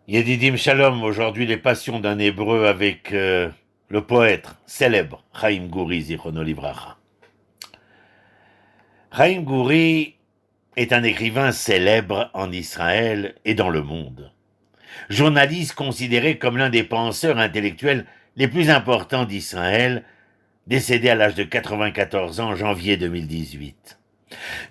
Yedidim Shalom, aujourd'hui les passions d'un Hébreu avec le poète célèbre Chaim Gouri, Zichrono Livracha. Chaim Gouri est un écrivain célèbre en Israël et dans le monde. Journaliste considéré comme l'un des penseurs intellectuels les plus importants d'Israël, décédé à l'âge de 94 ans en janvier 2018.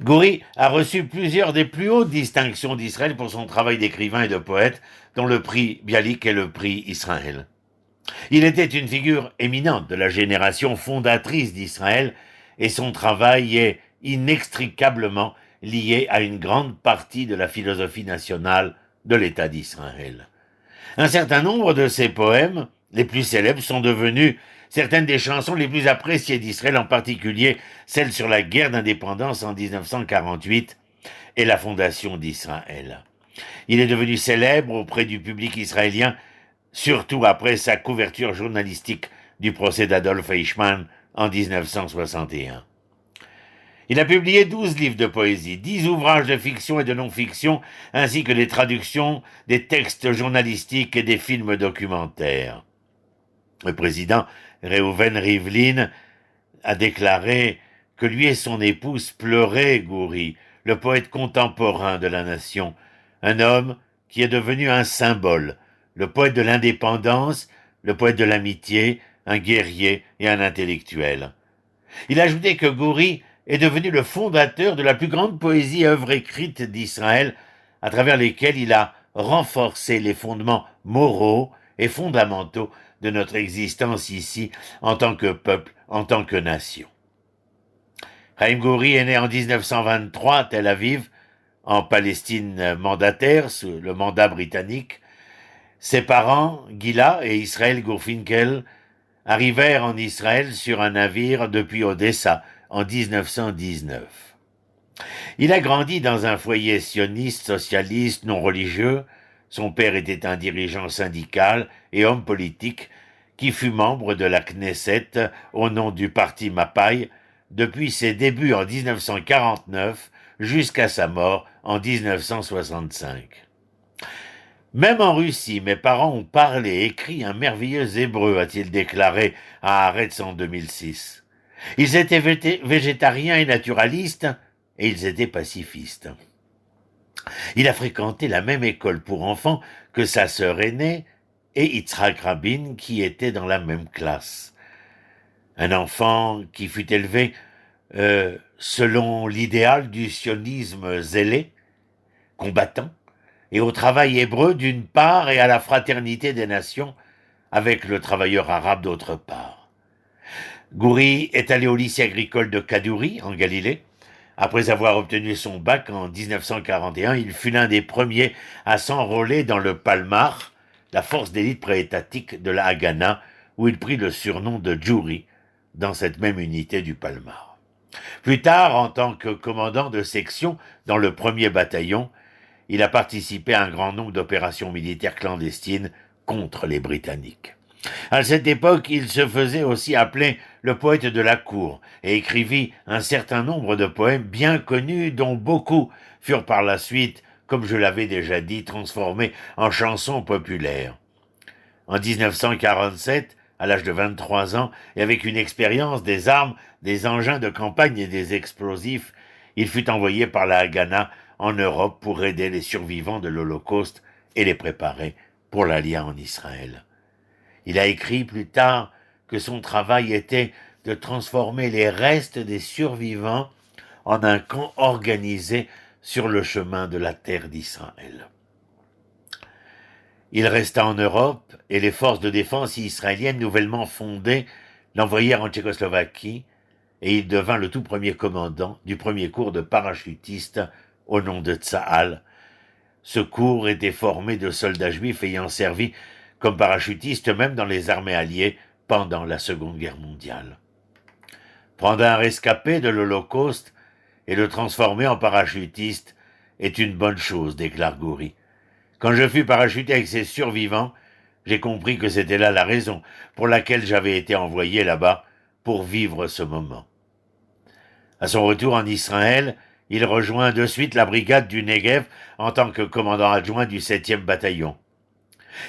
Gouri a reçu plusieurs des plus hautes distinctions d'Israël pour son travail d'écrivain et de poète, dont le prix Bialik et le prix Israël. Il était une figure éminente de la génération fondatrice d'Israël et son travail est inextricablement lié à une grande partie de la philosophie nationale de l'État d'Israël. Un certain nombre de ses poèmes, les plus célèbres, sont devenus certaines des chansons les plus appréciées d'Israël, en particulier celle sur la guerre d'indépendance en 1948 et la fondation d'Israël. Il est devenu célèbre auprès du public israélien, surtout après sa couverture journalistique du procès d'Adolf Eichmann en 1961. Il a publié 12 livres de poésie, 10 ouvrages de fiction et de non-fiction, ainsi que des traductions, des textes journalistiques et des films documentaires. Le président Reuven Rivlin a déclaré que lui et son épouse pleuraient Gouri, le poète contemporain de la nation, un homme qui est devenu un symbole, le poète de l'indépendance, le poète de l'amitié, un guerrier et un intellectuel. Il a ajouté que Gouri est devenu le fondateur de la plus grande poésie et œuvre écrite d'Israël, à travers lesquelles il a renforcé les fondements moraux et fondamentaux de notre existence ici, en tant que peuple, en tant que nation. Chaim Gouri est né en 1923 à Tel Aviv, en Palestine mandataire, sous le mandat britannique. Ses parents, Gila et Israël Gurfinkel, arrivèrent en Israël sur un navire depuis Odessa en 1919. Il a grandi dans un foyer sioniste, socialiste, non religieux. Son père était un dirigeant syndical et homme politique qui fut membre de la Knesset au nom du parti Mapai depuis ses débuts en 1949 jusqu'à sa mort en 1965. Même en Russie, mes parents ont parlé et écrit un merveilleux hébreu, a-t-il déclaré à Haaretz en 2006. Ils étaient végétariens et naturalistes, et ils étaient pacifistes. Il a fréquenté la même école pour enfants que sa sœur aînée et Yitzhak Rabin, qui était dans la même classe. Un enfant qui fut élevé selon l'idéal du sionisme zélé, combattant, et au travail hébreu d'une part et à la fraternité des nations avec le travailleur arabe d'autre part. Gouri est allé au lycée agricole de Kadouri, en Galilée. Après avoir obtenu son bac en 1941, il fut l'un des premiers à s'enrôler dans le Palmar, la force d'élite préétatique de la Haganah, où il prit le surnom de Djouri, dans cette même unité du Palmar. Plus tard, en tant que commandant de section dans le 1er bataillon, il a participé à un grand nombre d'opérations militaires clandestines contre les Britanniques. À cette époque, il se faisait aussi appeler le poète de la cour et écrivit un certain nombre de poèmes bien connus dont beaucoup furent par la suite, comme je l'avais déjà dit, transformés en chansons populaires. En 1947, à l'âge de 23 ans, et avec une expérience des armes, des engins de campagne et des explosifs, il fut envoyé par la Haganah en Europe pour aider les survivants de l'Holocauste et les préparer pour l'Aliyah en Israël. Il a écrit plus tard que son travail était de transformer les restes des survivants en un camp organisé sur le chemin de la terre d'Israël. Il resta en Europe et les forces de défense israéliennes nouvellement fondées l'envoyèrent en Tchécoslovaquie et il devint le tout premier commandant du premier cours de parachutistes au nom de Tsahal. Ce cours était formé de soldats juifs ayant servi comme parachutistes même dans les armées alliées pendant la Seconde Guerre mondiale. Prendre un rescapé de l'Holocauste et le transformer en parachutiste est une bonne chose, déclare Gouri. Quand je fus parachuté avec ces survivants, j'ai compris que c'était là la raison pour laquelle j'avais été envoyé là-bas pour vivre ce moment. À son retour en Israël, il rejoint de suite la brigade du Negev en tant que commandant adjoint du 7e bataillon.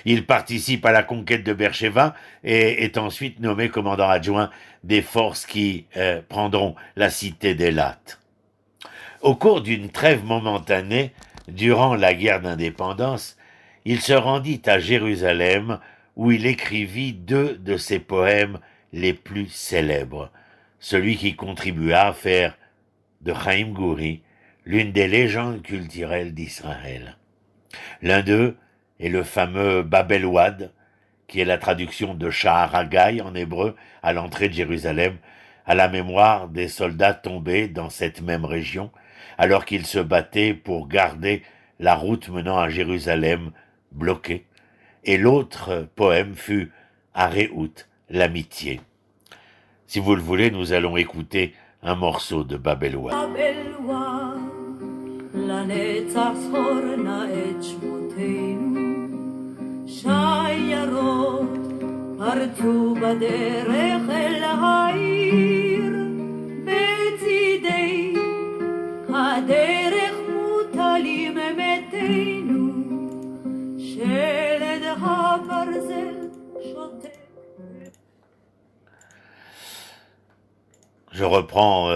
Il participe à la conquête de Beersheba et est ensuite nommé commandant adjoint des forces qui prendront la cité d'Élat. Au cours d'une trêve momentanée, durant la guerre d'indépendance, il se rendit à Jérusalem où il écrivit deux de ses poèmes les plus célèbres, celui qui contribua à faire de Chaim Gouri l'une des légendes culturelles d'Israël. L'un d'eux est le fameux Babel Ouad, qui est la traduction de Shahar Haggai en hébreu à l'entrée de Jérusalem, à la mémoire des soldats tombés dans cette même région, alors qu'ils se battaient pour garder la route menant à Jérusalem bloquée. Et l'autre poème fut Aréhout, l'amitié. Si vous le voulez, nous allons écouter un morceau de Babel Ouad. לנצח זכורנה את שמותינו, שיירות פרצו בדרך אל העיר, בצידי הדרך מוטלים מתינו, שלד הברזל שותק. Je reprends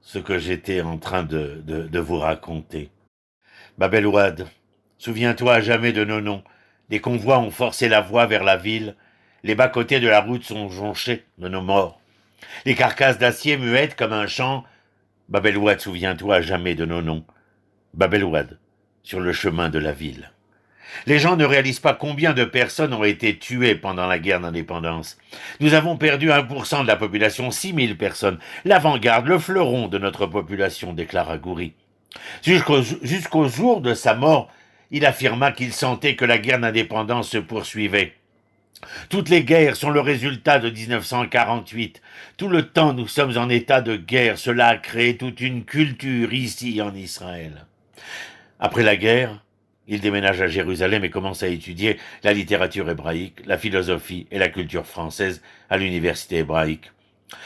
ce que j'étais en train de vous raconter. Babel Ouad, souviens-toi à jamais de nos noms. Des convois ont forcé la voie vers la ville. Les bas-côtés de la route sont jonchés de nos morts. Les carcasses d'acier muettes comme un champ. Babel Ouad, souviens-toi à jamais de nos noms. Babel Ouad, sur le chemin de la ville. Les gens ne réalisent pas combien de personnes ont été tuées pendant la guerre d'indépendance. Nous avons perdu 1% de la population, 6000 personnes. L'avant-garde, le fleuron de notre population, déclara Gouri. Jusqu'au jour de sa mort, il affirma qu'il sentait que la guerre d'indépendance se poursuivait. Toutes les guerres sont le résultat de 1948. Tout le temps, nous sommes en état de guerre. Cela a créé toute une culture ici en Israël. Après la guerre, il déménage à Jérusalem et commence à étudier la littérature hébraïque, la philosophie et la culture française à l'université hébraïque.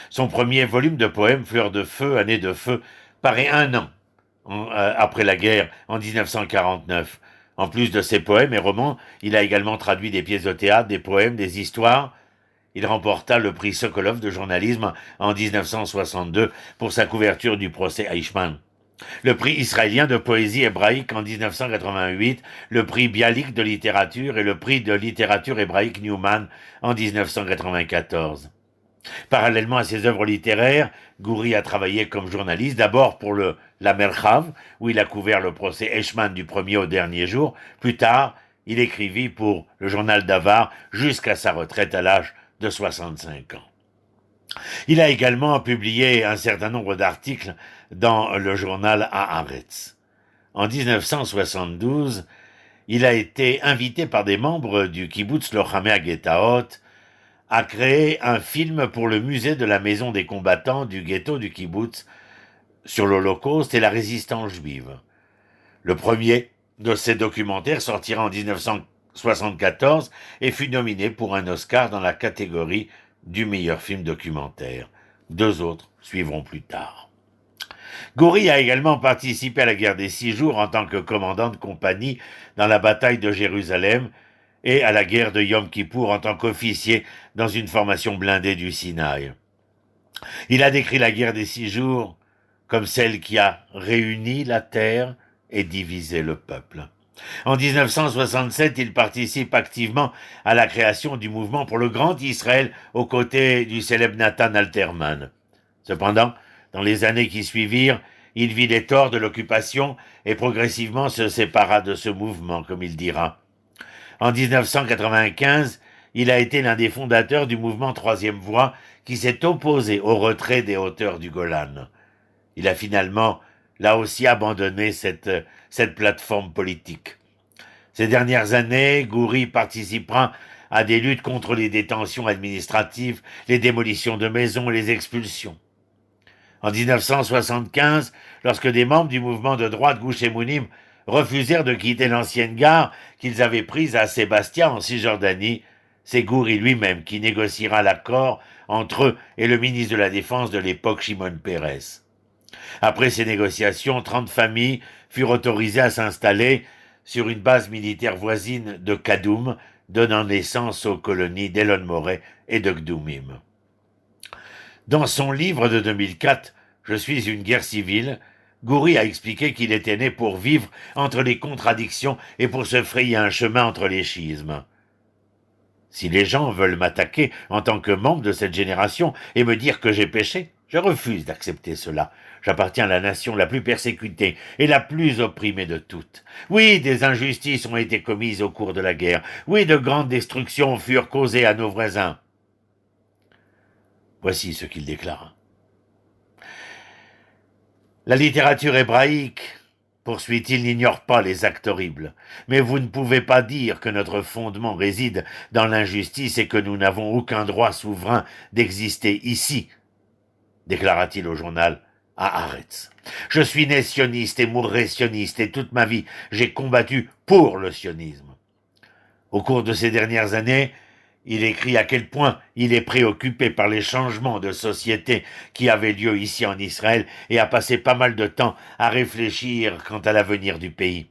Son premier volume de poèmes, Fleurs de feu, Année de feu, paraît un an après la guerre, en 1949. En plus de ses poèmes et romans, il a également traduit des pièces de théâtre, des poèmes, des histoires. Il remporta le prix Sokolov de journalisme en 1962 pour sa couverture du procès Eichmann. Le prix israélien de poésie hébraïque en 1988, le prix Bialik de littérature et le prix de littérature hébraïque Newman en 1994. Parallèlement à ses œuvres littéraires, Gouri a travaillé comme journaliste, d'abord pour la Merchav, où il a couvert le procès Eichmann du premier au dernier jour. Plus tard, il écrivit pour le journal Davar jusqu'à sa retraite à l'âge de 65 ans. Il a également publié un certain nombre d'articles dans le journal Haaretz. En 1972, il a été invité par des membres du kibbutz Lochamei Getaot à créer un film pour le musée de la maison des combattants du ghetto du kibbutz sur l'Holocauste et la résistance juive. Le premier de ces documentaires sortira en 1974 et fut nominé pour un Oscar dans la catégorie du meilleur film documentaire. 2 autres suivront plus tard. Gouri a également participé à la guerre des 6 jours en tant que commandant de compagnie dans la bataille de Jérusalem et à la guerre de Yom Kippour en tant qu'officier dans une formation blindée du Sinaï. Il a décrit la guerre des 6 jours comme celle qui a réuni la terre et divisé le peuple. En 1967, il participe activement à la création du mouvement pour le Grand Israël aux côtés du célèbre Nathan Alterman. Cependant, dans les années qui suivirent, il vit les torts de l'occupation et progressivement se sépara de ce mouvement, comme il dira. En 1995, il a été l'un des fondateurs du mouvement Troisième Voie qui s'est opposé au retrait des hauteurs du Golan. Il a finalement, là aussi, abandonné cette plateforme politique. Ces dernières années, Gouri participera à des luttes contre les détentions administratives, les démolitions de maisons et les expulsions. En 1975, lorsque des membres du mouvement de droite Gush Emunim refusèrent de quitter l'ancienne gare qu'ils avaient prise à Sébastia en Cisjordanie, c'est Gouri lui-même qui négociera l'accord entre eux et le ministre de la Défense de l'époque, Shimon Peres. Après ces négociations, 30 familles furent autorisées à s'installer, sur une base militaire voisine de Kadoum, donnant naissance aux colonies d'Elon Moreh et de Gdoumim. Dans son livre de 2004, « Je suis une guerre civile », Goury a expliqué qu'il était né pour vivre entre les contradictions et pour se frayer un chemin entre les schismes. Si les gens veulent m'attaquer en tant que membre de cette génération et me dire que j'ai péché, je refuse d'accepter cela. J'appartiens à la nation la plus persécutée et la plus opprimée de toutes. Oui, des injustices ont été commises au cours de la guerre. Oui, de grandes destructions furent causées à nos voisins. Voici ce qu'il déclara. La littérature hébraïque, poursuit-il, n'ignore pas les actes horribles. Mais vous ne pouvez pas dire que notre fondement réside dans l'injustice et que nous n'avons aucun droit souverain d'exister ici, déclara-t-il au journal Haaretz. Je suis né sioniste et mourrai sioniste et toute ma vie, j'ai combattu pour le sionisme. Au cours de ces dernières années, il écrit à quel point il est préoccupé par les changements de société qui avaient lieu ici en Israël et a passé pas mal de temps à réfléchir quant à l'avenir du pays.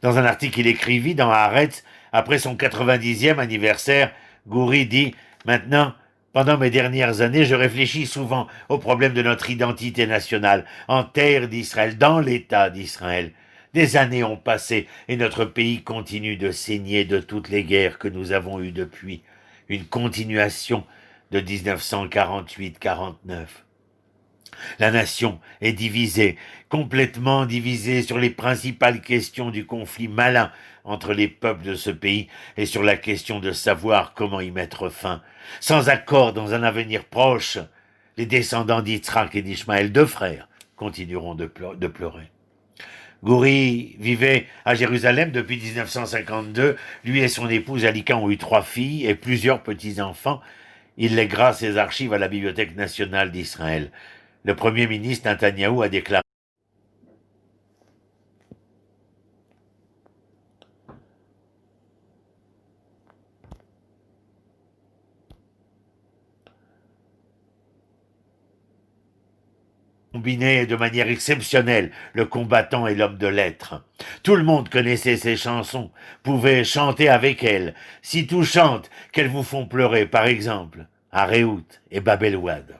Dans un article qu'il écrivit dans Haaretz, après son 90e anniversaire, Goury dit « Maintenant, pendant mes dernières années, je réfléchis souvent aux problèmes de notre identité nationale, en terre d'Israël, dans l'État d'Israël. Des années ont passé et notre pays continue de saigner de toutes les guerres que nous avons eues depuis. Une continuation de 1948-49. La nation est divisée, complètement divisée sur les principales questions du conflit malin entre les peuples de ce pays et sur la question de savoir comment y mettre fin. Sans accord dans un avenir proche, les descendants d'Yitzhak et d'Ishmaël, deux frères, continueront de pleurer. Goury vivait à Jérusalem depuis 1952. Lui et son épouse Alika ont eu 3 filles et plusieurs petits-enfants. Il lèguera ses archives à la Bibliothèque nationale d'Israël. Le Premier ministre Netanyahou a déclaré combiné de manière exceptionnelle le combattant et l'homme de lettres. Tout le monde connaissait ses chansons, pouvait chanter avec elles, si touchantes qu'elles vous font pleurer, par exemple, Arehout et Bab el-Ouad.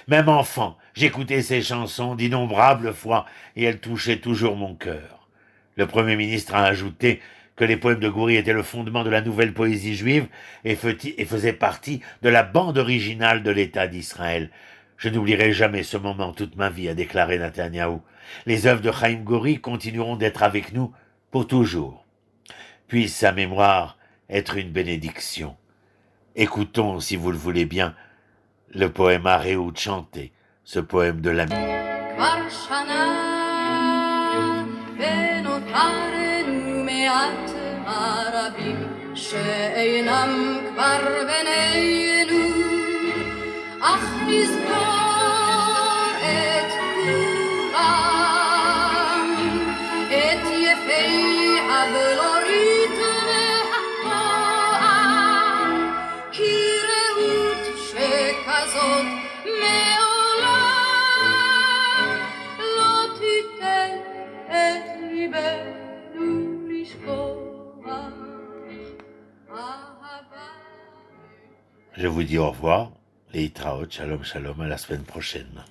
Même enfant, j'écoutais ces chansons d'innombrables fois et elles touchaient toujours mon cœur. Le Premier ministre a ajouté que les poèmes de Goury étaient le fondement de la nouvelle poésie juive et faisaient partie de la bande originale de l'État d'Israël. Je n'oublierai jamais ce moment toute ma vie, a déclaré Netanyahou. Les œuvres de Chaim Goury continueront d'être avec nous pour toujours. Puisse sa mémoire être une bénédiction. Écoutons, si vous le voulez bien, le poème Arehout chanté, ce poème de l'ami. אך נזכור את כולם, את יפי הבלורית והפועם, כי רעות שכזאת מעולם לא תיתן את ליבנו לשכוח. Je vous dis au revoir. Et Itraot, shalom, shalom, à la semaine prochaine.